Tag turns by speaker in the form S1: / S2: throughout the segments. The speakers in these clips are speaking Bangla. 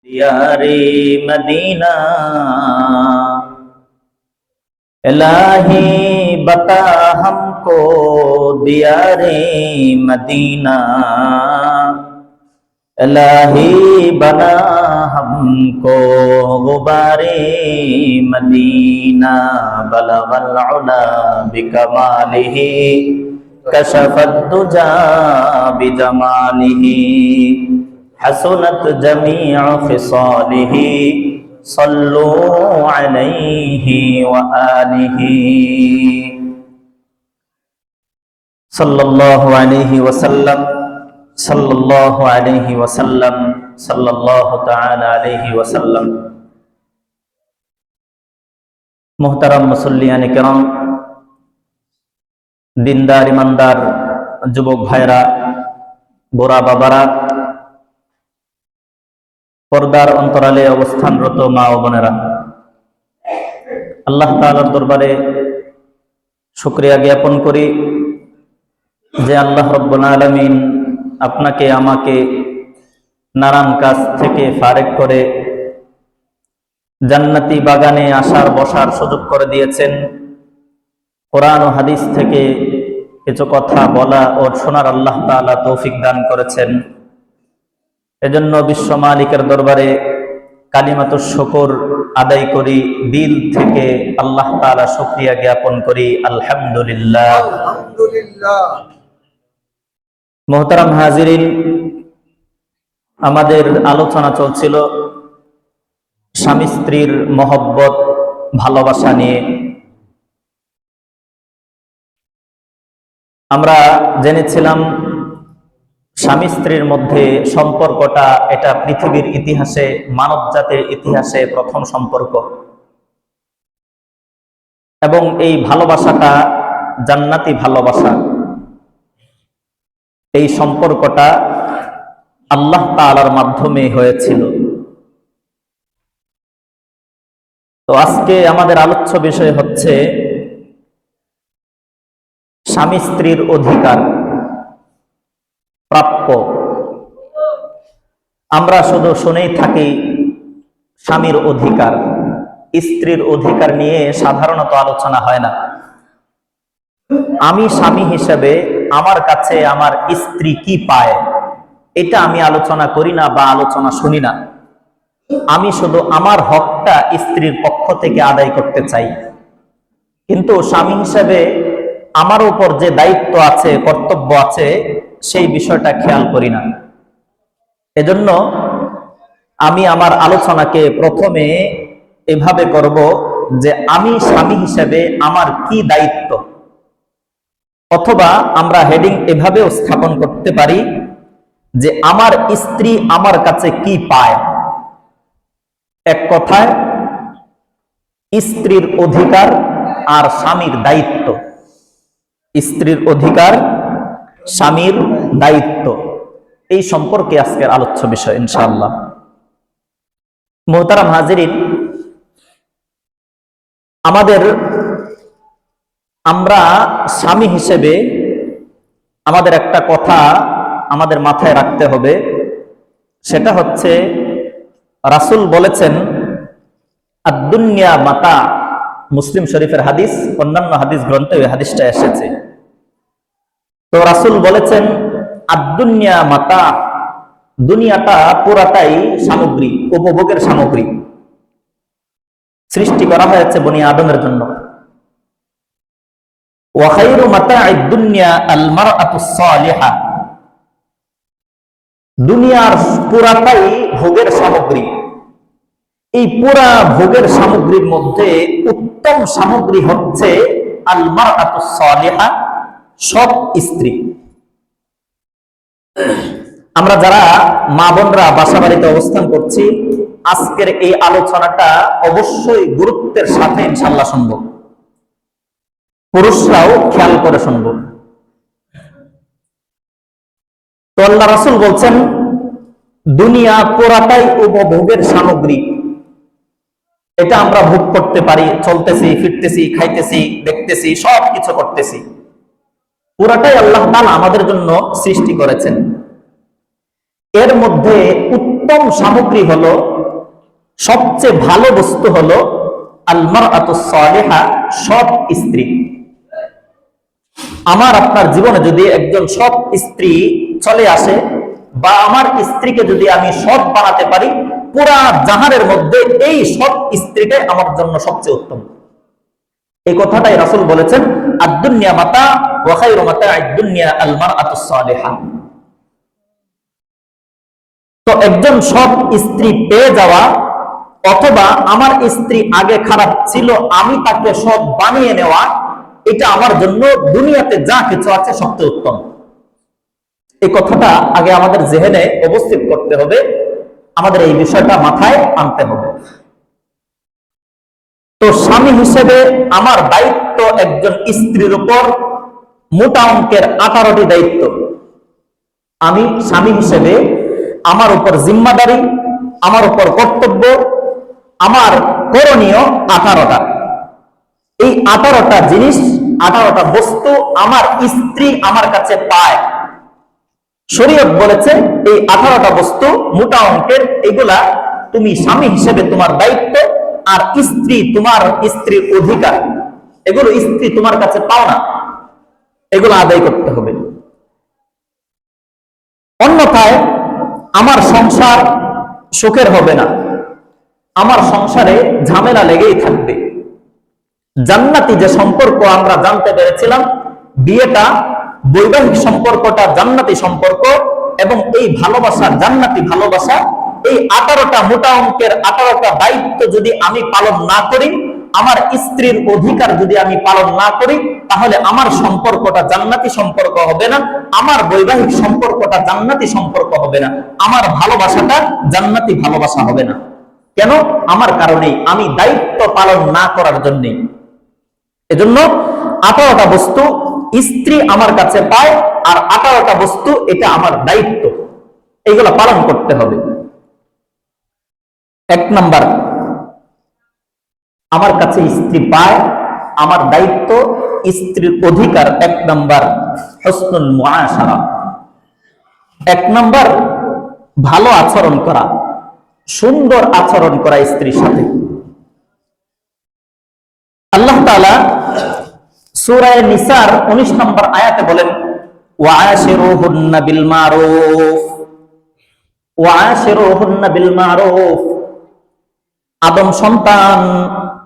S1: यारे मदीना इलाही बता हमको दियारे मदीना इलाही बना हमको गुबारे मदीना बलगल उला बिकमालिही कशफत दुजा बिजमालिही हसनत जमीअ खिसालिही सल्लू अलैहि व आलिहि सल्लल्लाहु अलैहि वसल्लम सल्लल्लाहु अलैहि वसल्लम सल्लल्लाहु ताला अलैहि वसल्लम। मुहतरम मुसल्लियान किराम, दिनदार ईमानदार যুবক ভাইরা, গোরা বাবারা, পর্দার অন্তরালে অবস্থানরত মা ও বোনেরা, আল্লাহ তাআলার দরবারে শুকরিয়া জ্ঞাপন করি যে আল্লাহ রাব্বুল আলামিন আপনাকে আমাকে নারায়ণ কাজ থেকে ফারেক করে জান্নাতি বাগানে আসার বসার সুযোগ করে দিয়েছেন। কোরআন ও হাদিস থেকে কিছু কথা বলা ও শোনার আল্লাহ তাআলা তৌফিক দান করেছেন। এজন্য বিশ্ব মালিকের দরবারে কালিমাতুশ শুকর আদায় করি, দিল থেকে আল্লাহ তাআলা শুকরিয়া জ্ঞাপন করি। আলহামদুলিল্লাহ। আলহামদুলিল্লাহ। মুহতারাম হাজিরিন, আমাদের আলোচনা চলছিল স্বামী স্ত্রীর মহব্বত, ভালোবাসা নিয়ে। আমরা জেনেছিলাম স্বামী স্ত্রীর মধ্যে সম্পর্কটা এটা পৃথিবীর ইতিহাসে, মানব জাতির ইতিহাসে প্রথম সম্পর্ক, এবং এই ভালোবাসাটা জান্নাতি ভালোবাসা। এই সম্পর্কটা আল্লাহ তাআলার মাধ্যমে হয়েছিল। তো আজকে আমাদের আলোচ্য বিষয় হচ্ছে স্বামী স্ত্রীর অধিকার, প্রাপ্য। আমরা শুধু শুনেই থাকি স্বামীর অধিকার, স্ত্রীর অধিকার নিয়ে সাধারণত আলোচনা হয় না। আমি স্বামী হিসেবে আমার কাছে আমার স্ত্রী কি পায়, এটা আমি আলোচনা করি না বা আলোচনা শুনি না। আমি শুধু আমার হকটা স্ত্রীর পক্ষ থেকে আদায় করতে চাই, কিন্তু স্বামী হিসেবে আমার উপর যে দায়িত্ব আছে, কর্তব্য আছে, সেই বিষয়টা খেয়াল করি না। এজন্য আমি আমার আলোচনাকে প্রথমে এভাবে করব যে আমি স্বামী হিসেবে আমার কি দায়িত্ব, অথবা আমরা হেডিং এভাবেও স্থাপন করতে পারি যে আমার স্ত্রী আমার কাছে কি পায়। এক কথায় স্ত্রীর অধিকার আর স্বামীর দায়িত্ব। স্ত্রীর অধিকার, স্বামীর দায়িত্ব, এই সম্পর্কে আজকের আলোচ্য বিষয় ইনশাআল্লাহ। মুহতারাম হাজিরিন, আমরা স্বামী হিসেবে আমাদের একটা কথা আমাদের মাথায় রাখতে হবে। সেটা হচ্ছে রাসূল বলেছেন আদ-দুনিয়া মাতা। মুসলিম শরীফের হাদিস, অন্যান্য হাদিস গ্রন্থে এই হাদিসটা এসেছে। তো রাসূল বলেছেন আদ-দুনিয়া মাতা, দুনিয়াটা পুরাটাই সামগ্রী, উপভোগের সামগ্রী। সৃষ্টি করা হয়েছে বনি আদমের জন্য। ওয়া খায়রু মাতা'আদ দুনিয়া আল মারআতুস সালিহা, দুনিয়ার পুরাটাই ভোগের সামগ্রী। এই পুরা ভোগের সামগ্রীর মধ্যে উত্তম সামগ্রী হচ্ছে আল মারআতুস সালিহা, সৎ স্ত্রী। আমরা যারা মা বোনরা বাসা বাড়িতে অবস্থান করছি, আজকের এই আলোচনাটা অবশ্যই গুরুত্বের সাথে ইনশাআল্লাহ শুনব। পুরুষরাও খেয়াল করে শুনব। তো আল্লাহ রাসূল বলছেন দুনিয়া পুরাটাই উপভোগের সামগ্রী। এটা আমরা ভোগ করতে পারি, চলতেছি, ফিরতেছি, খাইতেছি, দেখতেছি, সব কিছু করতেছি। পুরাটাই আল্লাহ তাআলা আমাদের জন্য সৃষ্টি করেছেন। এর মধ্যে উত্তম সামগ্রী হলো সবচেয়ে ভালো বস্তু হলো আল মারআতুস সালিহা, সৎ স্ত্রী। আমার আপনার জীবনে যদি একজন সৎ স্ত্রী চলে আসে, বা আমার স্ত্রীকে যদি আমি সৎ বানাতে পারি, পুরা জাহানের মধ্যে এই সৎ স্ত্রীটাই আমার জন্য সবচেয়ে উত্তম। এই কথাটাই রাসূল বলেছেন, আদ-দুনিয়া মাতা ওয়া খায়রু মাতা'আদ দুনিয়া আল মারআতুস সালিহা। তো একজন সৎ স্ত্রী পেয়ে যাওয়া, অথবা আমার স্ত্রী আগে খারাপ ছিল, আমি তাকে সৎ বানিয়ে নেওয়া, এটা আমার জন্য দুনিয়াতে যা কিছু আছে সবচেয়ে উত্তম। এই কথাটা আগে আমাদের জেহেনে উপস্থিত করতে হবে, আমাদের এই বিষয়টা মাথায় আনতে হবে। তো স্বামী হিসেবে আমার দায়িত্ব একজন স্ত্রীর উপর মোটা অঙ্কের 18টি দায়িত্ব। আমি স্বামী হিসেবে আমার উপর জিম্মাদারি, আমার উপর কর্তব্য, আমার করণীয় 18টা। এই 18টা জিনিস, 18টা বস্তু আমার স্ত্রী আমার কাছে পায়। শরীয়ত বলেছে এই 18টা বস্তু মোটা অঙ্কের, এগুলা তুমি স্বামী হিসেবে তোমার দায়িত্ব, আর স্ত্রী তোমার স্ত্রীর অধিকার। এগুলো স্ত্রী তোমার কাছে পাও না, এগুলো আদায় করতে হবে। অন্যথায় আমার সংসার সুখের হবে না, আমার সংসারে ঝামেলা লেগেই থাকবে। জান্নাতি যে সম্পর্ক আমরা জানতে পেরেছিলাম, বিয়েটা বৈবাহিক সম্পর্কটা জান্নাতি সম্পর্ক, এবং এই ভালোবাসা জান্নাতি ভালোবাসা। এই 18টা মোটা অঙ্কের 18টা দায়িত্ব যদি আমি পালন না করি, আমার স্ত্রীর অধিকার যদি আমি পালন না করি, তাহলে আমার সম্পর্কটা জান্নাতি সম্পর্ক হবে না, আমার বৈবাহিক সম্পর্কটা জান্নাতি সম্পর্ক হবে না, আমার ভালোবাসাটা জান্নাতি ভালোবাসা হবে না। কেন? আমার কারণেই, আমি দায়িত্ব পালন না করার জন্যই। এজন্য 18টা বস্তু স্ত্রী আমার কাছে পায়, আর 18টা বস্তু এটা আমার দায়িত্ব, এগুলো পালন করতে হবে। 1 নাম্বার, আমার কাছে স্ত্রী পায়, আমার দায়িত্ব স্ত্রীর অধিকার। 1 নাম্বার হুসনুল মুআশারা। 1 নাম্বার ভালো আচরণ করা, সুন্দর আচরণ করা স্ত্রীর সাথে। আল্লাহ তাআলা সূরা নিসার 19 নম্বর আয়াতে বলেন, ওয়াআশিরুহুন্না বিল মারুফ, ওয়াআশিরুহুন্না বিল মারুফ। আদম সন্তান,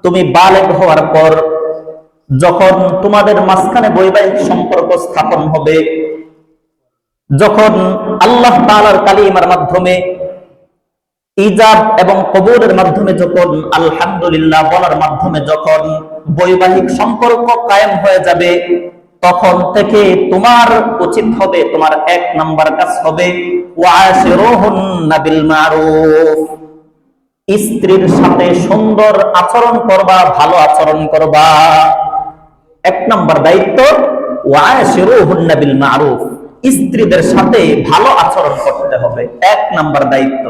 S1: তুমি বালেগ হওয়ার পর যখন তোমাদের মাঝখানে বৈবাহিক সম্পর্ক স্থাপন হবে, যখন আল্লাহ তাআলার কালিমার মাধ্যমে ইজাব এবং কবুলের মাধ্যমে, যখন আলহামদুলিল্লাহ বলার মাধ্যমে যখন বৈবাহিক সম্পর্ক কায়েম হয়ে যাবে, তখন থেকে তোমার উচিত হবে, তোমার 1 নাম্বার কাজ হবে ওয়াশিরুহুন্না বিল মারুফ। স্ত্রীর সাথে সুন্দর আচরণ করবা, ভালো আচরণ করবা। 1 নাম্বার দায়িত্ব ওয়াশিরুহুন্না বিল মারুফ, স্ত্রীদের সাথে ভালো আচরণ করতে হবে, 1 নাম্বার দায়িত্ব।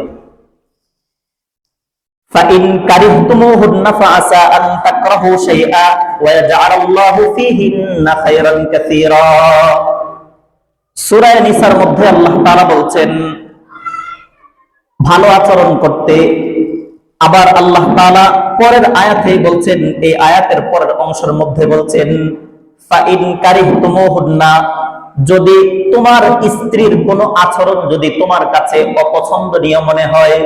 S1: فإن كرهتموهن فعسى أن تكرهوا شيئا ويجعل الله فيهن خيرا كثيرا। সূরা নিসার মধ্যে আল্লাহ তাআলা বলছেন ভালো আচরণ করতে। আবার আল্লাহ তাআলা পরের আয়াতে বলছেন, এই আয়াতের পরের অংশের মধ্যে বলছেন ফাইন কারিহতুমুহুন্না, যদি তোমার স্ত্রীর কোনো আচরণ যদি তোমার কাছে অপছন্দনীয় মনে হয়,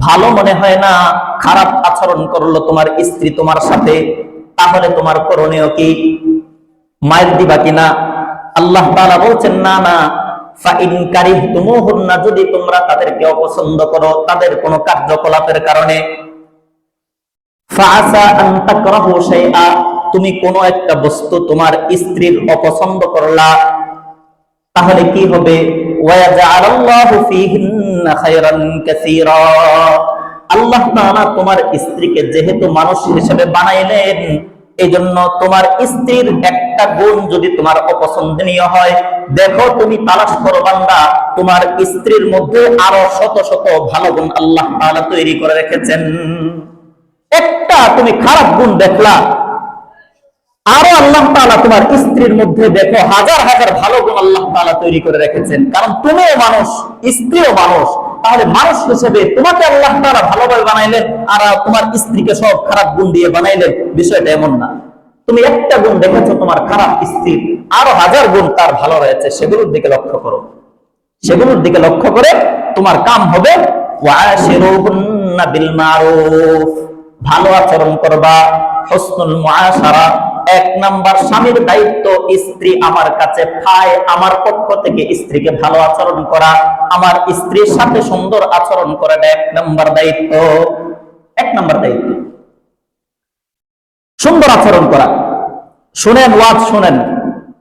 S1: ভালো মনে হয় না, খারাপ আচরণ করলো তোমার স্ত্রী তোমার সাথে, তাহলে তোমার করণীয় কি? মায়ের দিবা কিনা? আল্লাহ তাআলা বলছেন না না, ফাইন কারিহতুমুহুন্না, যদি তোমরা তাদেরকে অপছন্দ করো তাদের কোনো কার্যকলাপের কারণে, ফাআসা আন তাকরাহু শাইআ, তুমি কোনো একটা বস্তু তোমার স্ত্রীর অপছন্দ করলা, তাহলে কি হবে? ওয়াজআলাল্লাহু ফীহিন্না খায়রান কাসীরা, আল্লাহ তাআলা তোমার স্ত্রীকে যেহেতু মানুষ হিসেবে বানাইলেন, এজন্য তোমার স্ত্রীর একটা গুণ যদি তোমার অপছন্দনীয় হয়, দেখো তুমি তালাশ করো বান্দা, তোমার স্ত্রীর মধ্যে আরো শত শত ভালো গুণ আল্লাহ তাআলা তৈরি করে রেখেছেন। একটা তুমি খারাপ গুণ দেখলা, আরো আল্লাহ তাআলা তোমার স্ত্রীর মধ্যে দেখো হাজার হাজার ভালো গুণ আল্লাহ তাআলা তৈরি করে রেখেছেন। কারণ তুমিও মানুষ, স্ত্রীও মানুষ, তাহলে মানুষ হিসেবে তোমাকে আল্লাহ তাআলা ভালোভাবে বানাইলেন আর তোমার স্ত্রীকে সব খারাপ গুণ দিয়ে বানাইলেন, বিষয়টা এমন না। তুমি একটা গুণ দেখেছো তোমার খারাপ স্ত্রীর, আরো হাজার গুণ তার ভালো রয়েছে, সেগুলোর দিকে লক্ষ্য করো। সেগুলোর দিকে লক্ষ্য করে তোমার কাম হবে ওয়াশিরুহুন্না বিল মারুফ, ভালো আচরণ করবা। হুসনুল মুআশারা, এক নাম্বার স্বামীর দায়িত্ব স্ত্রী আমার কাছে পায়, আমার পক্ষ থেকে স্ত্রীকে ভালো আচরণ করা, আমার স্ত্রীর সাথে সুন্দর আচরণ করাটা এক নাম্বার দায়িত্ব। এক নাম্বার দায়িত্ব সুন্দর আচরণ করা। শুনেন, ওয়াজ শুনেন,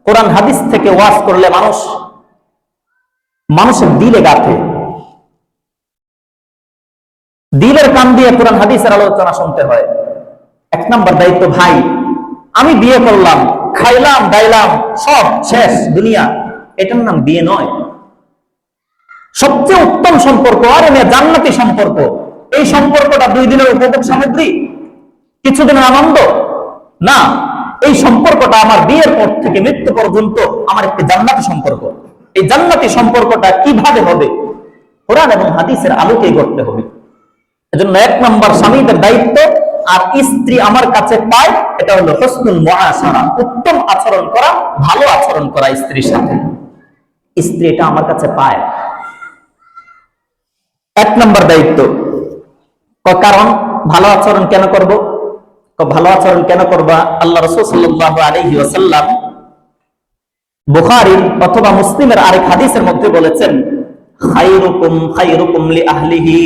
S1: কোরআন হাদিস থেকে ওয়াজ করলে মানুষের দিলে গাঁথে। দিলের কান দিয়ে কোরআন হাদিসের আলোচনা শুনতে হয়। এক নাম্বার দায়িত্ব, ভাই আমি বিয়ে করলাম, খাইলাম দাইলাম, সব শেষ দুনিয়া, এটার নাম বিয়ে নয়। সবচেয়ে উত্তম সম্পর্ক আর জান্নাতি সম্পর্ক। এই সম্পর্কটা 2 দিনের উপভোগ সামগ্রী, কিছুদিনের আনন্দ না। এই সম্পর্কটা আমার বিয়ের পর থেকে মৃত্যু পর্যন্ত আমার একটি জান্নাতি সম্পর্ক। এই জান্নাতি সম্পর্কটা কিভাবে হবে? কোরআন এবং হাদিসের আলোকেই করতে হবে। এজন্য এক নাম্বার স্বামীদের দায়িত্ব, আর স্ত্রী আমার কাছে পায়, এটা হলো হুসনুল মুআশারা, উত্তম আচরণ করা, ভালো আচরণ করা স্ত্রীর সাথে। স্ত্রী এটা আমার কাছে পায়, এক নাম্বার দায়িত্ব। কারণ ভালো আচরণ কেন করব? ভালো আচরণ কেন করবা? আল্লাহ রাসূল সাল্লাল্লাহু আলাইহি ওয়াসাল্লাম বুখারী অথবা মুসলিমের আরেক হাদিসের মধ্যে বলেছেন, খায়রুকুম খায়রুকুম লিআহলিহি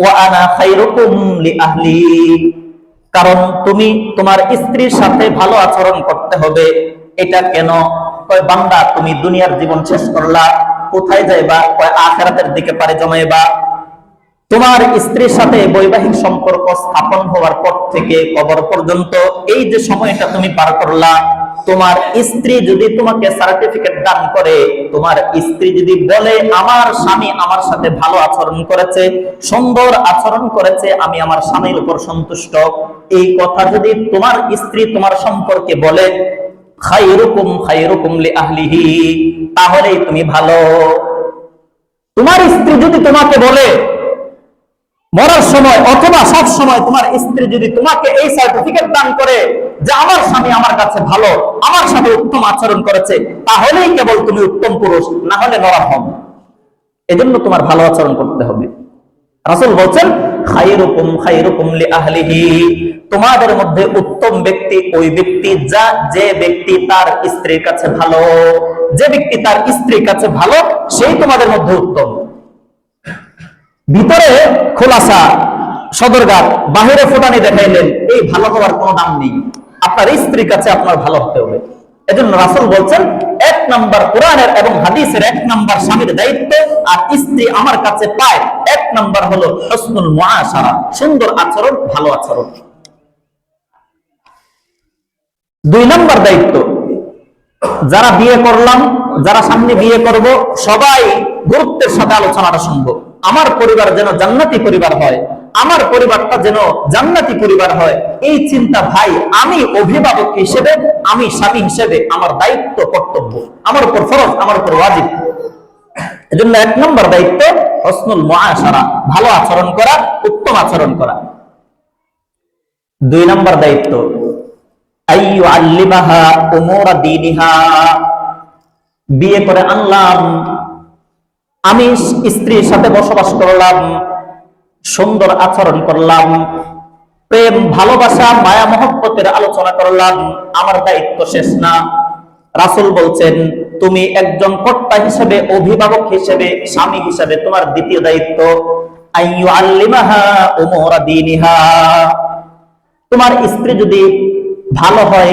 S1: ওয়া আনা খায়রুকুম লিআহলি। কারণ তুমি তোমার স্ত্রীর সাথে ভালো আচরণ করতে হবে। এটা কেন? কয় বান্দা তুমি দুনিয়ার জীবন শেষ করলা, কোথায় যাইবা? কয় আখিরাতের দিকে পাড়ি জমাইবা। তোমার স্ত্রীর সাথে বৈবাহিক সম্পর্ক স্থাপন হওয়ার পর থেকে কবর পর্যন্ত এই যে সময়টা তুমি পার করলা, তোমার স্ত্রী যদি তোমাকে সার্টিফিকেট দান করে, তোমার স্ত্রী যদি বলে আমার স্বামী আমার সাথে ভালো আচরণ করেছে, সুন্দর আচরণ করেছে, আমি আমার স্বামীর উপর সন্তুষ্ট, এই কথা যদি তোমার স্ত্রী তোমার সম্পর্কে বলে, খায়রুকুম খায়রুকুম লিআহলিহি, তাহলেই তুমি ভালো। তোমার স্ত্রী যদি তোমাকে বলে মরার সময় অথবা সব সময়, তোমার স্ত্রী যদি তোমাকে এই সার্টিফিকেট দান করে যে আমার স্বামী আমার কাছে ভালো, আমার সাথে উত্তম আচরণ করেছে, তাহলেই কেবল তুমি উত্তম পুরুষ, না হলে নরম হবে। এজন্য তোমার ভালো আচরণ করতে হবে। রাসূল বলেন, খায়রুকুম খায়রুকুম লিআহলিহি, তোমাদের মধ্যে উত্তম ব্যক্তি ওই ব্যক্তি যে ব্যক্তি তার স্ত্রীর কাছে ভালো। যে ব্যক্তি তার স্ত্রীর কাছে ভালো, সেই তোমাদের মধ্যে উত্তম। ভিতরে খোলাসা সদরঘাট, বাহিরে ফুটানি দেখাইলেন, এই ভালো হওয়ার কোনো দাম নেই। আপনার স্ত্রীর কাছে আপনার ভালো হতে হবে। এজন্য রাসূল বলছেন, এক নাম্বার কোরআনের এবং হাদিসের এক নাম্বার স্বামীর দায়িত্ব, আর স্ত্রী আমার কাছে পায়, এক নাম্বার হলো হুসনুল মুআশারা, সুন্দর আচরণ, ভালো আচরণ। 2 নাম্বার দায়িত্ব, যারা বিয়ে করলাম, যারা সামনে বিয়ে করব, সবাই গুরুত্বের সাথে আলোচনাটা শুনবো। আমার পরিবার যেন জান্নাতি পরিবার হয়, আমার পরিবারটা যেন জান্নাতি পরিবার হয়, এই চিন্তা ভাই আমি অভিভাবক হিসেবে, আমি স্বামী হিসেবে আমার দায়িত্ব, কর্তব্য, আমার উপর ফরজ, আমার উপর ওয়াজিব। এজন্য 1 নম্বর দায়িত্ব হুসনুল মুআশারা, ভালো আচরণ করা, উত্তম আচরণ করা। 2 নম্বর দায়িত্ব আইয়ুআল্লিমাহা উমুরা দীনিহা, বিয়ে করে আনলাম, আমি স্ত্রীর সাথে বসবাস করলাম, সুন্দর আচরণ করলাম, প্রেম ভালোবাসা মায়া মহব্বতের আলোচনা করলাম, আমার দায়িত্ব শেষ না। রাসূল বলছেন, তুমি একজন কর্তা হিসেবে, অভিভাবক হিসেবে, স্বামী হিসেবে তোমার দ্বিতীয় দায়িত্ব আইয়ুআল্লিমাহা উমুরা দীনিহা। তোমার স্ত্রী যদি ভালো হয়,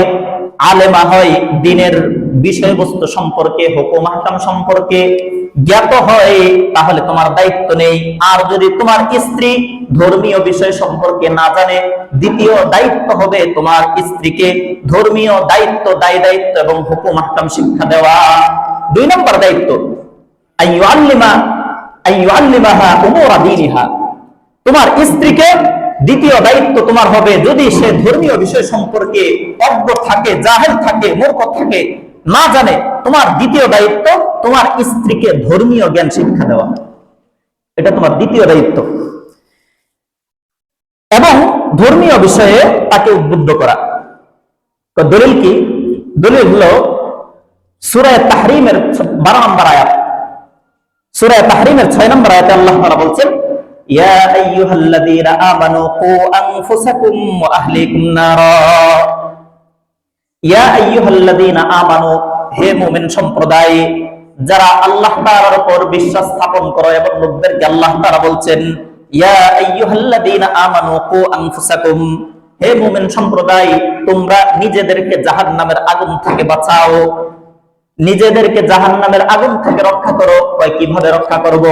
S1: আলেমা হয়, দ্বীনের বিষয়বস্তু সম্পর্কে, হুকুম আহকাম সম্পর্কে জ্ঞাত হয়, তাহলে তোমার দায়িত্ব নেই। আর যদি তোমার স্ত্রী ধর্মীয় বিষয় সম্পর্কে না জানে, দ্বিতীয় দায়িত্ব হবে তোমার স্ত্রীকে ধর্মীয় দায়িত্ব, দায়িত্ব এবং হুকুম আহকাম শিক্ষা দেওয়া। 2 নম্বর দায়িত্ব আইয়ুআল্লিমাহা উমুরা দীনিহা, তোমার স্ত্রীকে দ্বিতীয় দায়িত্ব তোমার হবে, যদি সে ধর্মীয় বিষয় সম্পর্কে অজ্ঞ থাকে, জাহেল থাকে, মূর্খ থাকে, না জানে, তোমার দ্বিতীয় দায়িত্ব তোমার স্ত্রীকে ধর্মীয় জ্ঞান শিক্ষা দেওয়া। এটা তোমার দ্বিতীয় দায়িত্ব। এবং ধর্মীয় বিষয়ে তাকে উদ্বুদ্ধ করা। তো দলিল কি? দলিল হলো সূরা তাহরিমের 12 নম্বর আয়াত। সূরা তাহরিমের 6 নম্বর আয়াতে আল্লাহ তাআলা বলছেন, ইয়া আইয়ুহাল্লাযীনা আমানু কু আনফুসাকুম ওয়া আহলিকুম নারা। ইয়া আইয়ুহাল্লাযীনা আমানু, হে মুমিন সম্প্রদায়, যারা আল্লাহ তাআলার উপর বিশ্বাস স্থাপন করো। এবং লোকদেরকে আল্লাহ তাআলা বলছেন, ইয়া আইয়ুহাল্লাযীনা আমানু কু আনফুসাকুম, হে মুমিন সম্প্রদায়, তোমরা নিজেদেরকে জাহান্নামের আগুন থেকে বাঁচাও, নিজেদেরকে জাহান্নামের আগুন থেকে রক্ষা করো। কিভাবে রক্ষা করব?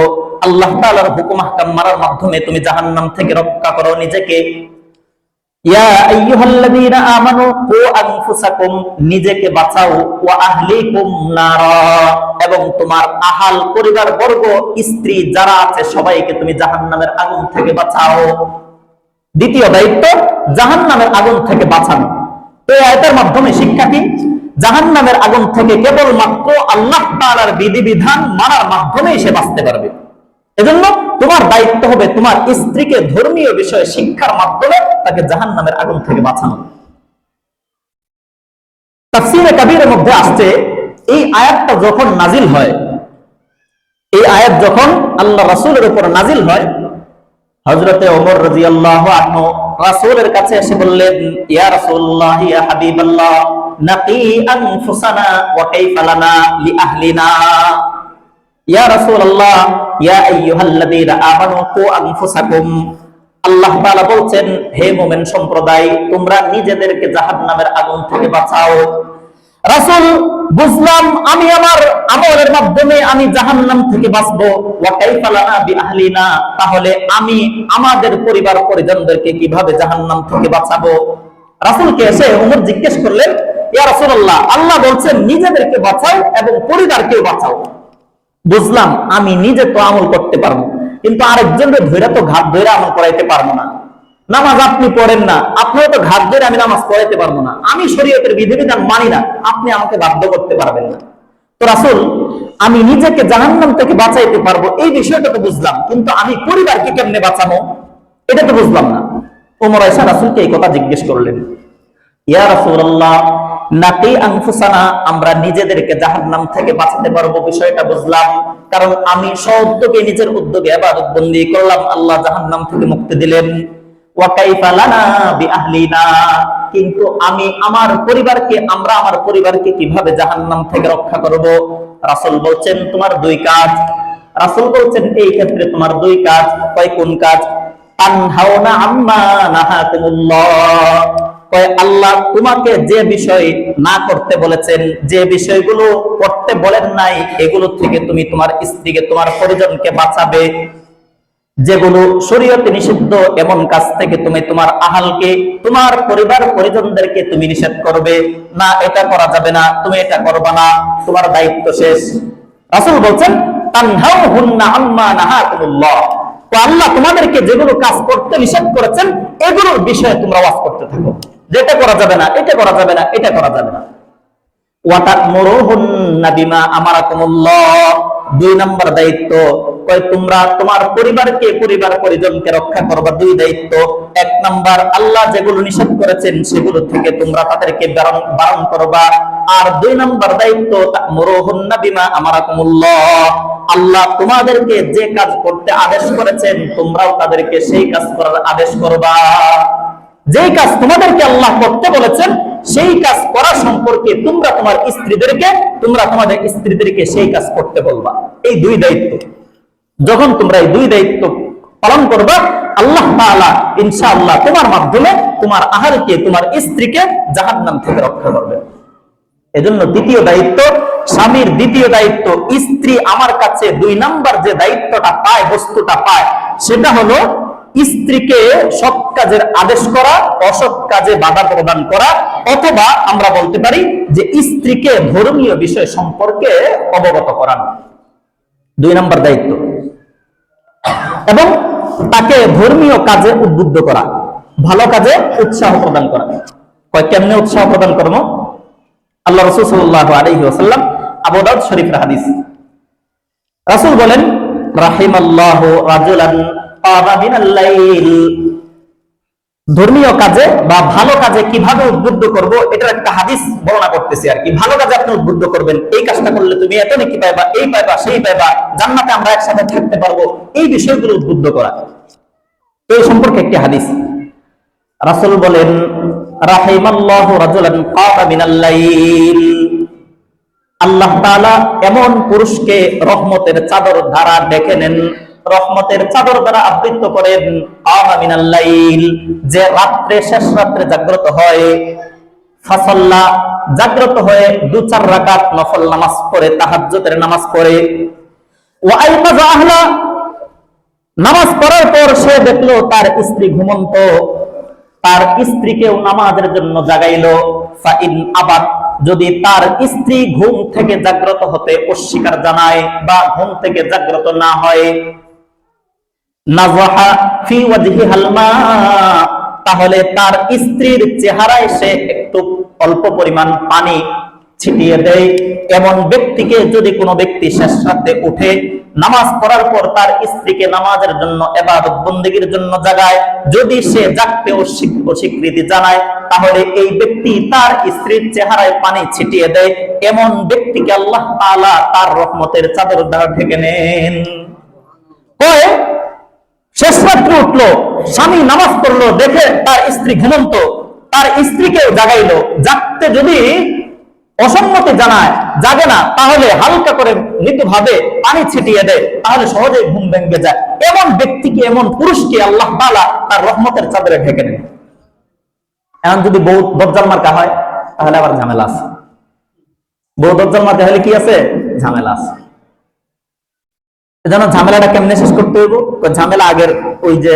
S1: আল্লাহ তাআলার হুকুম আহকাম মানার মাধ্যমে তুমি জাহান্নাম থেকে রক্ষা করো নিজেকে। ইয়া আইয়ুহাল্লাযীনা আমানু কু আনফুসাকুম, নিজেকে বাঁচাও, ওয়া আহলিকুম নারা, এবং তোমার আহাল পরিবার বর্গ স্ত্রী যারা আছে সবাইকে তুমি জাহান্নামের আগুন থেকে বাঁচাও। দ্বিতীয় দায়িত্ব জাহান্নামের আগুন থেকে বাঁচানো। তো এই আয়াতের মাধ্যমে শিক্ষা কি? জাহান্নামের আগুন থেকে কেবলমাত্র আল্লাহ তাআলার বিধিবিধান মানার মাধ্যমেই সে বাঁচতে পারবে। এজন্য তোমার দায়িত্ব হবে তোমার স্ত্রীকে ধর্মীয় বিষয়ে শিক্ষার মাধ্যমে তাকে জাহান্নামের আগুন থেকে বাঁচানো। তাফসীরে কাবীরের মধ্যে আসছে, এই আয়াতটা যখন নাজিল হয়, এই আয়াত যখন আল্লাহ রাসূলের উপর নাজিল হয়, হযরতে ওমর রাদিয়াল্লাহু আনহু রাসূলের কাছে এসে বললেন, ইয়া রাসূলুল্লাহ, ইয়া হাবিবাল্লাহ, নাকি আনফুসানা ওয়া কাইফা লানা লিআহলিনা। ইয়া রাসূলুল্লাহ, ইয়া আইয়ুহাল্লাযীনা আমানু কু আনফুসাকুম, আল্লাহ তাআলা বলছেন, হে মুমিন সম্প্রদায়, তোমরা নিজেদেরকে জাহান্নামের আগুন থেকে বাঁচাও। রাসূল, বুঝলাম আমি আমার আমলের মাধ্যমে আমি জাহান্নাম থেকে বাঁচবো। ওয়া কাইফা লানা বিআহলিনা, তাহলে আমি আমাদের পরিবার পরিজনদেরকে কিভাবে জাহান্নাম থেকে বাঁচাবো? রাসূলকে এসে ওমর জিজ্ঞেস করলেন, ইয়া রাসূলুল্লাহ, আল্লাহ বলছেন নিজেদেরকে বাঁচাও এবং পরিবারকেও বাঁচাও। বুঝলাম আমি নিজে তো আমল করতে পারবো, কিন্তু আরেকজনের ধৈর্য তো ঘাট ধরে আমল করাইতে পারবো না। নামাজ আপনি পড়েন না, আপনিও তো ঘাট ধরে আমি নামাজ পড়াইতে পারবো না। আমি শরীয়তের বিধিবিধান মানি না, আপনি আমাকে বাধ্য করতে পারবেন না। তো রাসূল, আমি নিজেকে জাহান্নাম থেকে বাঁচাইতে পারবো এই বিষয়টা তো বুঝলাম, কিন্তু আমি পরিবারকে কেমনে বাঁচাবো এটা তো বুঝলাম না। ওমর আয়েশা রাসূলকে এই কথা জিজ্ঞেস করলেন, ইয়া রাসূলুল্লাহ, নাকি আনফুসানা, আমরা নিজেদেরকে জাহান্নাম থেকে বাঁচাতে পারবো বিষয়টা বুঝলাম, কারণ আমি স্ব-উদ্যোগে নিজের উদ্যোগে ইবাদত বন্দেগী করলাম, আল্লাহ জাহান্নাম থেকে মুক্তি দিলেন। ওয়া কাইফা লানা বিআহলিনা, কিন্তু আমি আমার পরিবারকে, আমরা আমার পরিবারকে কিভাবে জাহান্নাম থেকে রক্ষা করব? রাসূল বলছেন, তোমার দুই কাজ। রাসূল বলছেন, এই ক্ষেত্রে তোমার দুই কাজ। কয় কোন কাজ? তানহাউনা আম্মা নাহাকুমুল্লাহ, আল্লাহ তোমাকে যে বিষয় না করতে বলেছেন, যে বিষয়গুলো করতে বলেন নাই, এগুলো থেকে তুমি তোমার স্ত্রীকে, তোমার পরিজনকে বাঁচাবে। যেগুলো শরীয়তে নিষিদ্ধ এমন কাজ থেকে তুমি তোমার আহালকে, তোমার পরিবার পরিজনদেরকে তুমি নিষেধ করবে না, এটা করা যাবে না, তুমি এটা করবা না, তোমার দায়িত্ব শেষ। রাসূল বলছেন, তানহাউহুন্না আম্মা নাহাকুমুল্লাহ, তো আল্লাহ তোমাদেরকে যেগুলো কাজ করতে নিষেধ করেছেন এগুলোর বিষয়ে তোমরা ওয়াজ করতে থাকো, যেটা করা যাবে না, এটা করা যাবে না, এটা করা যাবে না। ওয়া তা'মুরুহুন্না বিমা আমারাকুমুল্লাহ, দুই নম্বর দায়িত্ব, তোমরা তোমার পরিবারকে, পরিবার পরিজনকে রক্ষা করবা। দুই দায়িত্ব, এক নম্বর আল্লাহ যেগুলো নিষেধ করেছেন সেগুলো থেকে তোমরা তাদেরকে বারণ করবা। আর দুই নম্বর দায়িত্ব, তা'মুরুহুন্না বিমা আমারাকুমুল্লাহ, আল্লাহ তোমাদেরকে যে কাজ করতে আদেশ করেছেন তোমরাও তাদেরকে সেই কাজ করার আদেশ করবা। যেই কাজ তোমাদেরকে আল্লাহ করতে বলেছেন সেই কাজ করা সম্পর্কে তোমরা তোমার স্ত্রীদেরকে, তোমরা তোমাদের স্ত্রীদেরকে সেই কাজ করতে বলবা। এই দুই দায়িত্ব, যখন তোমরা এই দুই দায়িত্ব পালন করবা, আল্লাহ তাআলা ইনশাআল্লাহ তোমার মাধ্যমে তোমার আহালকে, তোমার স্ত্রীকে জাহান্নাম থেকে রক্ষা করবে। এজন্য দ্বিতীয় দায়িত্ব, স্বামীর দ্বিতীয় দায়িত্ব, স্ত্রী আমার কাছে দুই নাম্বার যে দায়িত্বটা পায়, বস্তুটা পায়, সেটা হলো স্ত্রীকে সৎ কাজের আদেশ করা, অসৎ কাজে বাধা প্রদান করা, অথবা আমরা বলতে পারি যে স্ত্রীকে ধর্মীয় বিষয় সম্পর্কে অবগত করানো। দুই নাম্বার দায়িত্ব। এবং তাকে ধর্মীয় কাজে উদ্বুদ্ধ করা, ভালো কাজে উৎসাহ প্রদান করা। কেমনে উৎসাহ প্রদান করবো? আল্লাহ রাসূল সাল্লাল্লাহু আলাইহি ওয়াসাল্লাম, আবু দাউদ শরীফের হাদিস, রাসূল বলেন, রাহিমাল্লাহু রাজুলান কামা মিনাল লাইল, ধর্মীয় কাজে বা ভালো কাজে কিভাবে উদ্বুদ্ধ করব এটার একটা হাদিস বর্ণনা করতেছি আর কি। ভালো কাজে আপনি উদ্বুদ্ধ করবেন, এই কাজটা করলে তুমি এত নেকি পাইবা, এই পাইবা, সেই পাইবা, জান্নাতে আমরা একসাথে থাকতে পারবো, এই বিষয়গুলো উদ্বুদ্ধ করা। এই সম্পর্কে একটি হাদিস, রাসূল বলেন রাহিমাল্লাহু রাজুলান কামা মিনাল লাইল, আল্লাহ তাআলা এমন পুরুষকে রহমতের চাদর দ্বারা ডেকে নেন, রহমতের চাদর দ্বারা আবৃত করেন, কামা মিনাল লাইল, যে রাত্রে শেষ রাত্রে জাগ্রত হয়, ফাসাল্লা, জাগ্রত হয়ে 2-4 রাকাত নফল নামাজ পড়ে, তাহাজ্জুদের নামাজ পড়ে, ওয়া আইকাযা আহলা, নামাজ পড়ার পর সে দেখলো তার স্ত্রী ঘুমন্ত, তার স্ত্রীকেও নামাজের জন্য জাগাইলো, ফাইন আবাদ, যদি তার স্ত্রী ঘুম থেকে জাগ্রত হতে অস্বীকার জানায় বা ঘুম থেকে জাগ্রত না হয়, নাযাহা ফি ওয়াজহিহাল মা, তাহলে তার স্ত্রীর চেহারায় সে একটু অল্প পরিমাণ পানি ছিটিয়ে দেয়। এমন ব্যক্তিকে যদি কোনো ব্যক্তি শেষ রাতে উঠে নামাজ পড়ার পর তার স্ত্রীকে নামাজের জন্য ইবাদত বন্দেগীর জন্য জাগায়, যদি সে জাগতে অস্বীকৃতি জানায়, তাহলে এই ব্যক্তি তার স্ত্রীর চেহারায় পানি ছিটিয়ে দেয়, এমন ব্যক্তিকে আল্লাহ তাআলা তার রহমতের চাদর দ্বারা ঢেকে নেন। কয় শেষ রাত্রে উঠলো, স্বামী নামাজ পড়লো, দেখে তার স্ত্রী ঘুমন্ত, তার স্ত্রীকেও জাগাইলো, জাগতে যদি অসম্মতি জানায়, জাগে না, তাহলে হালকা করে মৃদুভাবে পানি ছিটিয়ে দেয়, তাহলে সহজেই ঘুম ভেঙে যায়। এমন ব্যক্তিকে, এমন পুরুষকে আল্লাহ তাআলা তার রহমতের চাদরে ঢেকে নেন। এখন যদি বউ দজ্জাল মার্কা হয় তাহলে আবার ঝামেলা আছে। বউ দজ্জাল মার্কা হলে কি আছে? ঝামেলা আছে। এজন্য ঝামেলাটা কেমনে শেষ করতে হইব? ঝামেলা আগের ওই যে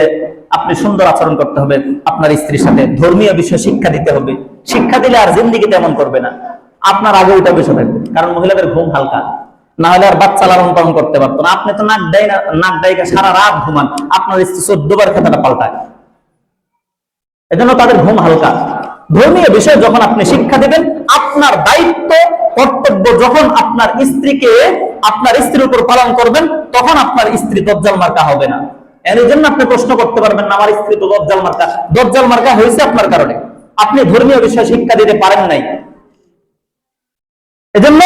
S1: আপনি সুন্দর আচরণ করতে হবে আপনার স্ত্রীর সাথে, ধর্মীয় বিষয় শিক্ষা দিতে হবে। শিক্ষা দিলে আর জিন্দেগিতে এমন করবে না, আপনার আগে ওইটা বিষয় থাকবে। কারণ মহিলাদের ঘুম হালকা, না হলে আর বাচ্চা লালন পালন করতে পারতো না। আপনি তো নাক ডাইকা সারা রাত ঘুমান, আপনার স্ত্রী 14 বার খেতাটা পাল্টায়। এজন্য তাদের ঘুম হালকা। ধর্মীয় বিষয় যখন আপনি শিক্ষা দিবেন, আপনার দায়িত্ব কর্তব্য যখন আপনার স্ত্রীকে আপনার স্ত্রীর উপর পালন করবেন, তখন আপনার স্ত্রী দজ্জাল মার্কা হবে না। এর জন্য আপনি প্রশ্ন করতে পারবেন না, আমার স্ত্রী তো দজ্জাল মার্কা। দজ্জাল মার্কা হয়েছে আপনার কারণে, আপনি ধর্মীয় বিষয় শিক্ষা দিতে পারেন নাই। এজন্য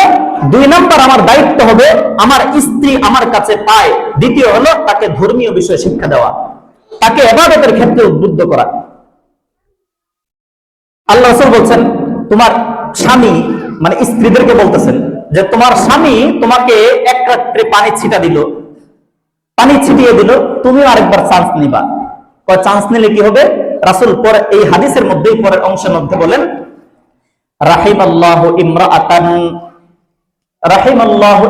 S1: 2 নাম্বার আমার দায়িত্ব হবে আমার স্ত্রী আমার কাছে পায়, দ্বিতীয় হলো তাকে ধর্মীয় বিষয় শিক্ষা দেওয়া, তাকে ইবাদতের ক্ষেত্রে উদ্বুদ্ধ করা। আল্লাহ রাসূল বলছেন, তোমার স্বামী, মানে স্ত্রীদেরকে বলতেছেন যে তোমার স্বামী তোমাকে এক রাত্রে পানি ছিটা দিল, পানি ছিটিয়ে দিল, তুমি আরেকবার চান্স নিবা। কয় চান্স নিলে কি হবে? রাসূল পরে এই হাদিসের মধ্যেই পরের অংশের মধ্যে বলেন, রাহিমাল্লাহু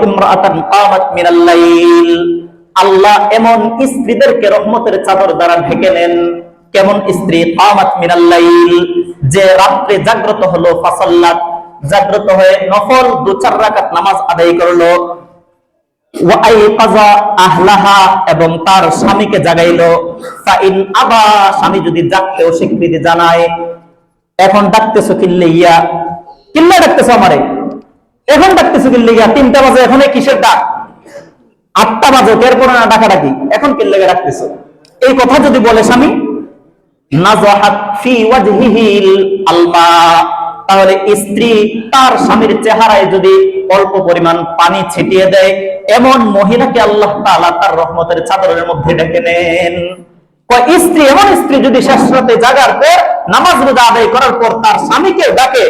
S1: ইমরাআতান কামাত মিনাল লাইল, আল্লাহ এমন স্ত্রীদেরকে রহমতের চাদর দ্বারা ঢেকে নেন। কেমন স্ত্রী? কামাত মিনাল লাইল, যে রাত্রে জাগ্রত হলো, ফাসাল্লাত, জাগ্রত হয়ে নফল 2-4 রাকাত নামাজ আদায় করলো, ওয়া আইকাযা আহলাহা, এবং তার স্বামীকে জাগাইলো, ফাইন আবা, স্বামী যদি জাগতে অস্বীকৃতি জানায়। এখন ডাকতেছো কিল্লাইয়া, কিল্লা ডাকতেছো আমারে, এখন ডাকতেছো কিল্লাইয়া, 3টা বাজে, এখন কিসের ডাক? 8টা বাজে, এরপর না ডাকাডাকি, এখন কিল্লাইয়া ডাকতেছো, এই কথা যদি বলে স্বামী, নাযাহাত ফি ওয়াজহিহিল আলমা, তাহলে স্ত্রী তার স্বামীর চেহারায় যদি অল্প পরিমাণ পানি ছিটিয়ে দেয়, এমন মহিলাকে আল্লাহ তাআলা তার রহমতের চাদরের মধ্যে ঢেকে নেন। স্ত্রী, এমন স্ত্রী যদি শেষ রাতে জাগার পর নামাজ রোজা আদায় করার পর তার স্বামীকে ডাকে,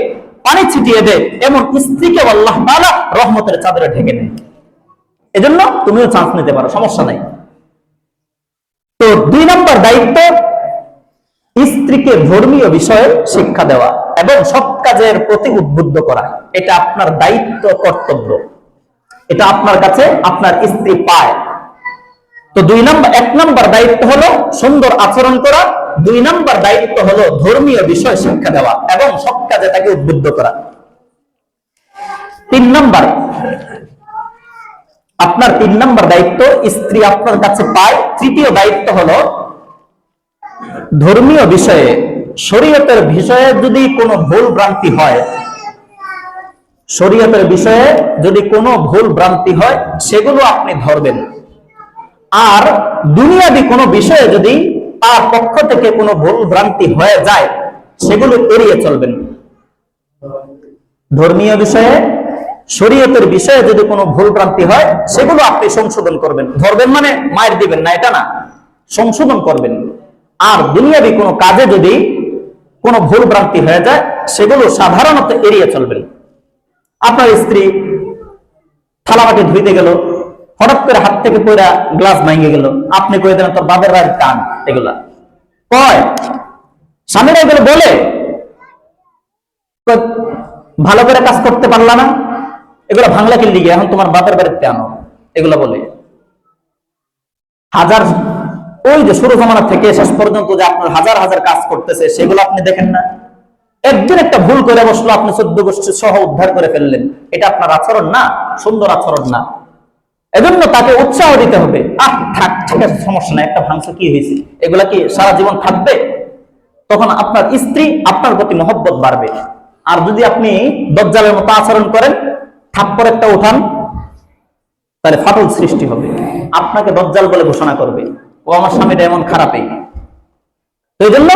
S1: পানি ছিটিয়ে দেয়, এমন স্ত্রীকে আল্লাহ তাআলা রহমতের চাদরে ঢেকে নেন। এজন্য তুমিও চান্স নিতে পারো, সমস্যা নাই। তো 2 নম্বর দায়িত্ব, স্ত্রীকে ধর্মীয় বিষয়ে শিক্ষা দেওয়া এবং সব কাজের প্রতি উদ্বুদ্ধ করা। এটা আপনার দায়িত্ব, কর্তব্য, এটা আপনার কাছে আপনার স্ত্রী পায়। তো 1 নম্বর দায়িত্ব হলো সুন্দর আচরণ করা, 2 নম্বর দায়িত্ব হলো ধর্মীয় বিষয় শিক্ষা দেওয়া এবং সব কাজে তাকে উদ্বুদ্ধ করা। 3 নম্বর, আপনার 3 নম্বর দায়িত্ব স্ত্রী আপনার কাছে পায়। তৃতীয় দায়িত্ব হলো ধর্মীয় বিষয়ে, শরীয়তের বিষয়ে যদি কোনো ভুল ভ্রান্তি হয়, শরীয়তের বিষয়ে যদি কোনো ভুল ভ্রান্তি হয়, সেগুলো আপনি ধরবেন। আর দুনিয়াবি কোনো বিষয়ে যদি তার পক্ষ থেকে কোনো ভুল ভ্রান্তি হয়ে যায় সেগুলো এড়িয়ে চলবেন। ধর্মীয় বিষয়ে, শরীয়তের বিষয়ে যদি কোনো ভুল ভ্রান্তি হয় সেগুলো আপনি সংশোধন করবেন। ধরবেন মানে মায়ের দিবেন না, এটা না, সংশোধন করবেন। আর দুনিয়াবি কোনো কাজে যদি কোনো ভুল ভ্রান্তি হয়ে যায় সেগুলো সাধারণত এড়িয়ে চলবেন। আপনার স্ত্রী থালাবাটি ধুইতে গেল, হঠাৎ করে হাত থেকে পড়া গ্লাস ভেঙে গেল, আপনি কয়ে দেন তোর বাপের বাড়ির টান, এগুলা কয় স্বামীরা এগুলো বলে, ভালো করে কাজ করতে পারলা না, এগুলো ভাঙলা কিনলি গিয়ে, এখন তোমার বাপের বাড়িতে আনো, এগুলো বলে। হাজার ওই যে শুরু জমানা থেকে শেষ পর্যন্ত যে আপনার হাজার হাজার কাজ করতেছে সেগুলো আপনি দেখেন না। একদিন একটা ভুল করে বসলো, আপনি 14 গোষ্ঠী সহ উদ্ধার করে ফেললেন, এটা আপনার আচরণ না, সুন্দর আচরণ না। এজন্য তাকে উৎসাহ দিতে হবে। থাক, ঠিক আছে, সমস্যা নাই, একটা ভাঙছে, কি হয়েছে, এগুলা কি সারা জীবন থাকবে? তখন আপনার স্ত্রী আপনার প্রতি মহব্বত বাড়বে। আর যদি আপনি দজ্জালের মতো আচরণ করেন, থাপ্পড় একটা উঠান, তাহলে ফাটল সৃষ্টি হবে, আপনাকে দজ্জাল বলে ঘোষণা করবে, ও আমার স্বামীটা এমন খারাপই। এই জন্য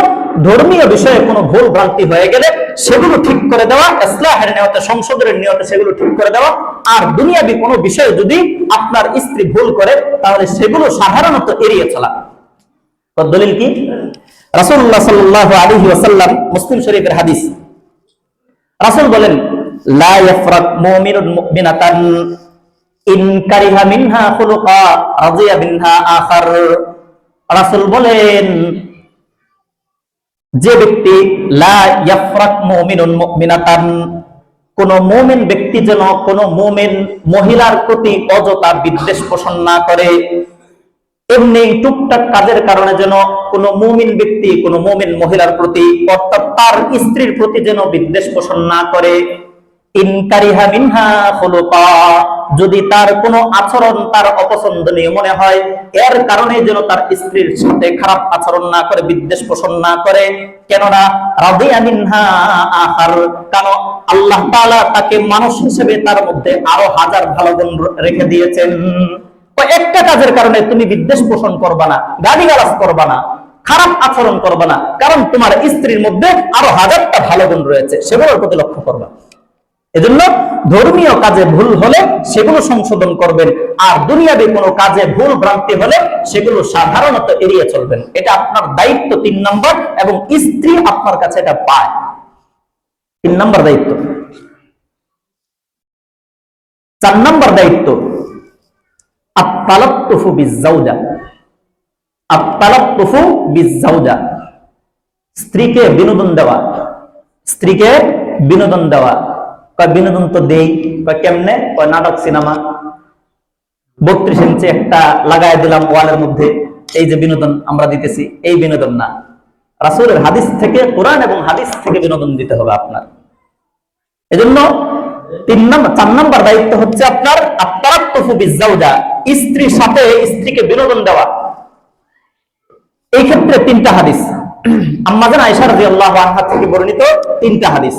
S1: ধর্মীয় বিষয়ে কোনো ভুল ভ্রান্তি হয়ে গেলে সেগুলো ঠিক করে দেওয়া, ইসলাহের নিয়তে, সংশোধনের নিয়তে সেগুলো ঠিক করে দেওয়া। আর দুনিয়াবি কোনো বিষয়ে যদি আপনার স্ত্রী ভুল করে তাহলে সেগুলো সাধারণত এড়িয়ে চলা। দলিল কি? রাসূলুল্লাহ সাল্লাল্লাহু আলাইহি ওয়াসাল্লাম, মুসলিম শরীফের হাদিস, রাসূল বলেন, লা ইয়াফরাক মুমিনুন মুমিনাতান ইন কারিহা মিনহা খুলুকা রাদিয়া মিনহা আখার। রাসূল বলেন, যে ব্যক্তি লা ইয়াফরাক মুমিনুন মুমিনাতান, কোন মুমিন ব্যক্তি যেন কোন মুমিন মহিলার প্রতি অযথা বিদ্বেষ পোষণ না করে, এমনি টুকটাক কাজের কারণে যেন কোন মুমিন ব্যক্তি কোন মুমিন মহিলার প্রতি, অর্থাৎ তার স্ত্রীর প্রতি যেন বিদ্বেষ পোষণ না করে। ইনকারিহা মিনহা খুলুকা, যদি তার কোনো আচরণ তার অপছন্দনীয় মনে হয়, এর কারণে যেন তার স্ত্রীর সাথে খারাপ আচরণ না করে, বিদ্বেষ পোষণ না করে। কেননা রাদিয়া মিনহা আখার, কারণ আল্লাহ তাআলা তাকে মানুষ হিসেবে তার মধ্যে আরো হাজার ভালো গুণ রেখে দিয়েছেন। একটা কাজের কারণে তুমি বিদ্বেষ পোষণ করবা না, গালিগালাজ করবা না, খারাপ আচরণ করবা না, কারণ তোমার স্ত্রীর মধ্যে আরো হাজারটা ভালো গুণ রয়েছে, সেগুলোর প্রতি লক্ষ্য করবা। এজন্য ধর্মীয় কাজে ভুল হলে সেগুলো সংশোধন করবেন, আর দুনিয়াবি কোনো কাজে ভুল ভ্রান্তি হলে সেগুলো সাধারণত এড়িয়ে চলবেন। এটা আপনার দায়িত্ব 3 নম্বর, এবং স্ত্রী আপনার কাছে এটা পায়। 3 নম্বর দায়িত্ব। 4 নম্বর দায়িত্ব, আত-তালাত্তুফু বিজ-জাওজা। আত-তালাত্তুফু বিজ-জাওজা, স্ত্রীকে বিনোদন দেওয়া। স্ত্রীকে বিনোদন দেওয়া, বিনোদন তো দেই, কেমনে? নাটক, সিনেমা, 32 ইঞ্চি একটা লাগাই দিলাম ওয়ালের মধ্যে, এই যে বিনোদন আমরা দিতেছি, এই বিনোদন না। রাসূলের হাদিস থেকে, কোরআন এবং হাদিস থেকে বিনোদন দিতে হবে আপনার। এজন্য 4 নম্বর দায়িত্ব হচ্ছে আপনার আত-তালাত্তুফু বিজ-জাওজা, স্ত্রীর সাথে স্ত্রীকে বিনোদন দেওয়া। এই ক্ষেত্রে 3টা হাদিস, আম্মা জান আয়েশা রাদিয়াল্লাহু আনহা থেকে বর্ণিত 3টা হাদিস।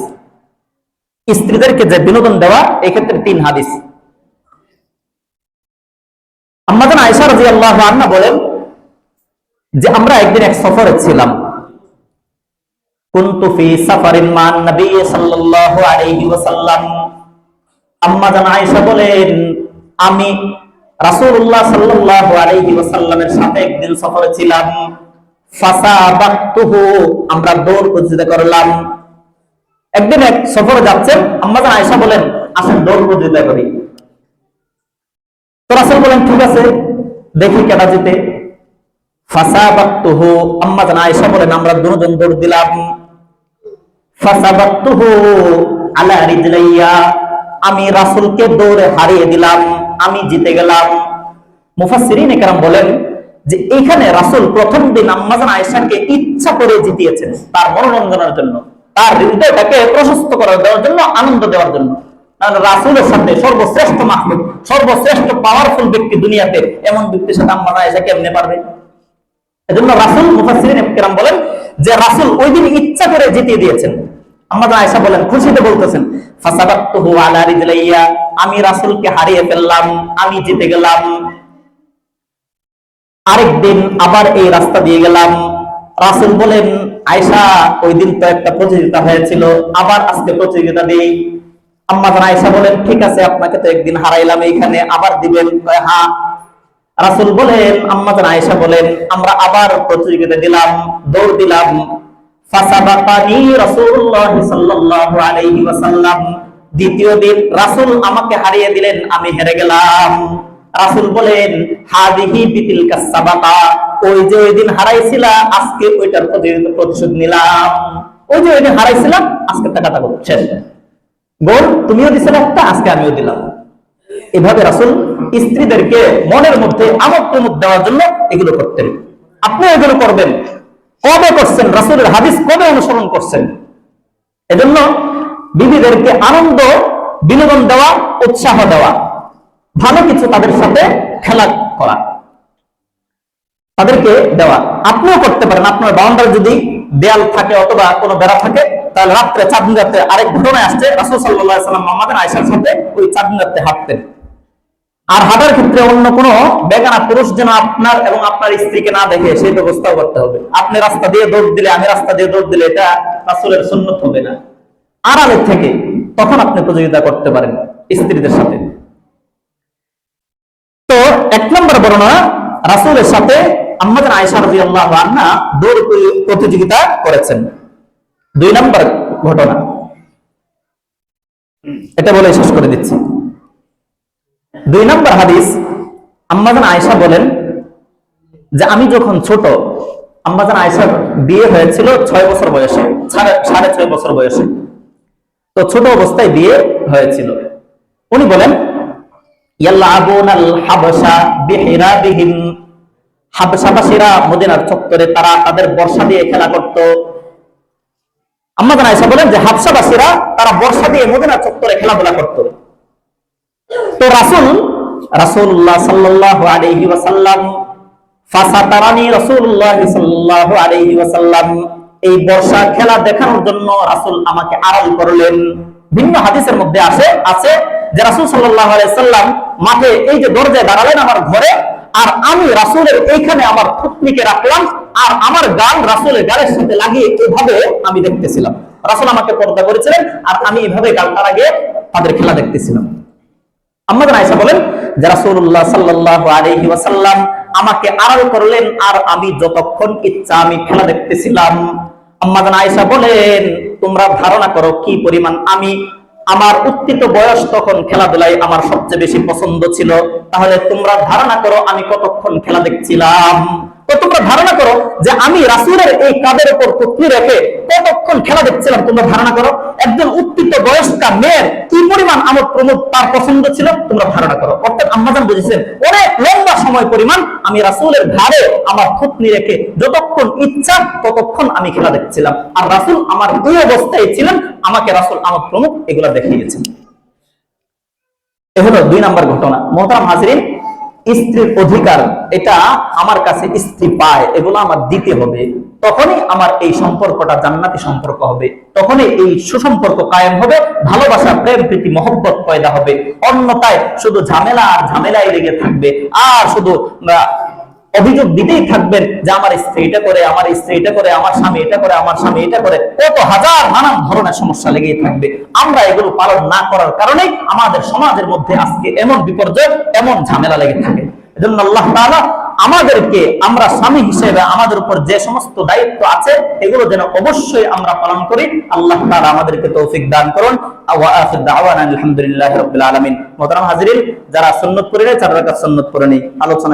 S1: স্ত্রীদেরকে যে বিনোদন দেওয়া, এই ক্ষেত্রে 3 হাদিস। আম্মা জান আয়েশা রাদিয়াল্লাহু আনহা বলেন যে আমরা একদিন এক সফরে ছিলাম। কুনতু ফি সাফারিন মান নবী সাল্লাল্লাহু আলাইহি ওয়াসাল্লাম। আম্মা জান আয়েশা বলেন, আমি রাসূলুল্লাহ সাল্লাল্লাহু আলাইহি ওয়াসাল্লামের সাথে একদিন সফরে ছিলাম। ফাসাবাতুহু, আমরা দৌড় প্রতিযোগিতা করলাম। একদিন এক সফরে যাচ্ছেন, আম্মা জান আয়েশা বলেন, আসেন দৌড় প্রতিযোগিতা করি। তো রাসূল বলেন, ঠিক আছে, দেখি কেডা জিতে। ফাসাবাতুহু, আম্মা জান আয়েশা বলেন, আমরা দুজন দৌড় দিলাম। ফাসাবাতুহু আলা রিজলাইয়া, আমি রাসূলকে দৌড়ে হারিয়ে দিলাম, আমি জিতে গেলাম। মুফাসসিরিন ইকরাম বলেন যে এইখানে রাসূল প্রথম দিন আম্মা জান আয়েশাকে ইচ্ছা করে জিতিয়েছেন, তার মনোরঞ্জনের জন্য, তার হৃদয়টাকে প্রশস্ত করে দেওয়ার জন্য, আনন্দ দেওয়ার জন্য। কারণ রাসূলের সাথে সর্বশ্রেষ্ঠ মাখলুক, সর্বশ্রেষ্ঠ পাওয়ারফুল ব্যক্তি দুনিয়াতে, এমন ব্যক্তির সাথে আম্মা জান আয়েশা কেমনে পারবে? এজন্য রাসূল, মুফাসসিরিন ইকরাম বলেন যে রাসূল ওই দিন ইচ্ছা করে জিতিয়ে দিয়েছেন। আম্মা জান আয়েশা বলেন, খুশিতে বলতেছেন, ফাসাবাতুহু আলা রিজলাইয়া, আমি রাসূলকে হারিয়ে ফেললাম, আমি জিতে গেলাম। আরেকদিন আবার এই রাস্তা দিয়ে গেলাম, রাসূল বলেন, আয়েশা ওই দিন তো একটা প্রতিযোগিতা হয়েছিল, আবার আজকে প্রতিযোগিতা দেই। আম্মা জান আয়েশা বলেন, ঠিক আছে, আপনাকে তো একদিন হারাইলাম, এইখানে আবার দিবেন? হ্যাঁ। রাসূল বলেন, আম্মা জান আয়েশা বলেন, আমরা আবার প্রতিযোগিতা দিলাম, দৌড় দিলাম। ফাসাবাকানি রাসূলুল্লাহ সাল্লাল্লাহু আলাইহি ওয়াসাল্লাম, দ্বিতীয় দিন রাসূল আমাকে হারিয়ে দিলেন, আমি হেরে গেলাম। রাসূল বলেন, হাদিহি বিতিলকা সাবাকা, ওই যে ওই দিন হারাইছিলা, আজকে ওইটার প্রতিশোধ নিলাম। ওই যে ওই দিন হারাইছিলাম, আজকে টাকাটা শেষ। গোল তুমিও দিছিলে একটা, আজকে আমিও দিলাম। এভাবে রাসূল স্ত্রীদেরকে মনের মধ্যে আমোদ প্রমোদ দেওয়ার জন্য এগুলো করতেন। আপনি এগুলো করবেন, কবে করছেন? রাসূলের হাদিস কবে অনুসরণ করছেন? এজন্য বিবিদেরকে আনন্দ বিনোদন দেওয়া, উৎসাহ দেওয়া, ভালো কিছু তাদের সাথে খেলা করা, তাদেরকে দেওয়া। আপনিও করতে পারেন। আপনার বাউন্ডারি যদি দেয়াল থাকে অথবা কোনো বেড়া থাকে, তাহলে রাত্রে চাঁদনি রাতে আরেক ঘটনায় আসছে, রাসূল সাল্লাল্লাহু আলাইহি ওয়াসাল্লাম আমাদের আয়েশার সাথে ওই চাঁদনি রাতে হাঁটতেন। আর হাঁটার ক্ষেত্রে অন্য কোনো বেগানা পুরুষ যেন আপনার এবং আপনার স্ত্রীকে না দেখে সেই ব্যবস্থাও করতে হবে। আপনি রাস্তা দিয়ে দৌড় দিলে, আমি রাস্তা দিয়ে দৌড় দিলে, এটা রাসূলের সুন্নাত হবে না। আড়ালে থেকে তখন আপনি প্রতিযোগিতা করতে পারেন স্ত্রীদের সাথে। তো এক নম্বর বর্ণনা, রাসূলের সাথে আম্মা জান আয়েশা রাদিয়াল্লাহু আনহা দৌড় প্রতিযোগিতা করেছেন। দুই নম্বর ঘটনা, এটা বলে শেষ করে দিচ্ছি। দুই নম্বর হাদিস, আম্মা জান আয়েশা বলেন যে আমি যখন ছোট, আম্মা জান আয়েশার বিয়ে হয়েছিল 6 বছর বয়সে, 6.5 বছর বয়সে। তো ছোট অবস্থায় বিয়ে হয়েছিল। উনি বলেন, ইয়াল্লাবুনাল হাবশা বিহিরাবিহিম, হাবশাবাসীরা মদিনার চত্বরে তারা তাদের বর্ষা দিয়ে খেলা করত। আম্মা জান আয়েশা বলেন যে হাবশাবাসীরা তারা বর্ষা দিয়ে মদিনার চত্বরে খেলাধুলা করত। তো রাসূলুল্লাহ সাল্লাল্লাহু আলাইহি ওয়াসাল্লাম, ফাসাতারানি রাসূলুল্লাহ সাল্লাল্লাহু আলাইহি ওয়াসাল্লাম, এই বর্ষা খেলা দেখানোর জন্য রাসূল আমাকে আড়াল করলেন। ভিন্ন হাদিসের মধ্যে আছে যে রাসূল সাল্লাল্লাহু আলাইহি ওয়াসাল্লাম মাঠে এই যে দরজায় দাঁড়ালেন আমার ঘরে, আর আমি রাসূলের এইখানে আমার থুতনিকে রাখলাম, আর আমার গাল রাসূলের গালের সাথে লাগিয়ে এভাবে আমি দেখতেছিলাম। রাসূল আমাকে পর্দা করেছিলেন, আর আমি এভাবে গালটা লাগিয়ে তাদের খেলা দেখতেছিলাম। আম্মা জান আয়েশা বলেন যে রাসূলুল্লাহ সাল্লাল্লাহু আলাইহি ওয়াসাল্লাম আমাকে আড়াল করলেন, আর আমি যতক্ষণ ইচ্ছা আমি খেলা দেখতেছিলাম। আম্মা জান আয়েশা বলেন, তোমরা ধারণা করো কি পরিমাণ আমি, আমার উত্থিত বয়স তখন খেলাধুলায় আমার সবচেয়ে বেশি পছন্দ ছিল। তাহলে তোমরা ধারণা করো আমি কতক্ষণ খেলা দেখছিলাম। তো তোমরা ধারণা করো যে আমি রাসূলের এই কাঁধের উপর টুকরি রেখে কতক্ষণ খেলা দেখছিলাম। তোমরা ধারণা করো একজন উত্থিত বয়স্কা মেয়ের কি পরিমাণ আমোদ প্রমোদ তার পছন্দ ছিল। তোমরা ধারণা করো। অর্থাৎ আম্মা জান বুঝেছেন অনেক লম্বা সময় পরিমাণ আমি রাসূলের ঘাড়ে আমার থুতনি রেখে যতক্ষণ ইচ্ছা ততক্ষণ আমি খেলা দেখছিলাম। আর রাসূল আমার এই অবস্থায় ছিলেন, আমাকে রাসূল আমোদ প্রমোদ এগুলা দেখিয়েছেন। এ হলো 2 নম্বর ঘটনা। মোহতারাম হাজিরিন, স্ত্রীর অধিকার, এটা আমার কাছে স্ত্রী পায়, এগুলো আমার দিতে হবে। তখনই আমার এই সম্পর্কটা জান্নাতি সম্পর্ক হবে, তখনই এই সুসম্পর্ক কায়েম হবে, ভালোবাসা, প্রেম, প্রীতি, মহব্বত পয়দা হবে। অন্যথায় শুধু ঝামেলা আর ঝামেলাই লেগে থাকবে, আর শুধু অভিযোগ দিতেই থাকবেন যে আমার স্ত্রী এটা করে, আমার স্ত্রী এটা করে, আমার স্বামী এটা করে, আমার স্বামী এটা করে, কত হাজার নানান ধরনের সমস্যা লেগেই থাকবে। আমরা এগুলো পালন না করার কারণে আমাদের সমাজের মধ্যে আজকে এমন বিপর্যয়, এমন ঝামেলা লেগে থাকে। এজন্য আল্লাহ তাআলা আমাদেরকে, আমরা স্বামী হিসেবে আমাদের উপর যে সমস্ত দায়িত্ব আছে এগুলো যেন অবশ্যই আমরা পালন করি। আল্লাহ তাআলা আমাদেরকে তৌফিক দান করুন। ওয়া আখির দাওয়ানা আলহামদুলিল্লাহি রাব্বিল আলামিন। মুহতারাম হাজিরিন, যারা সুন্নাত পড়ে নেই 4 রাকাত সুন্নাত পড়ে নেই, আলোচনা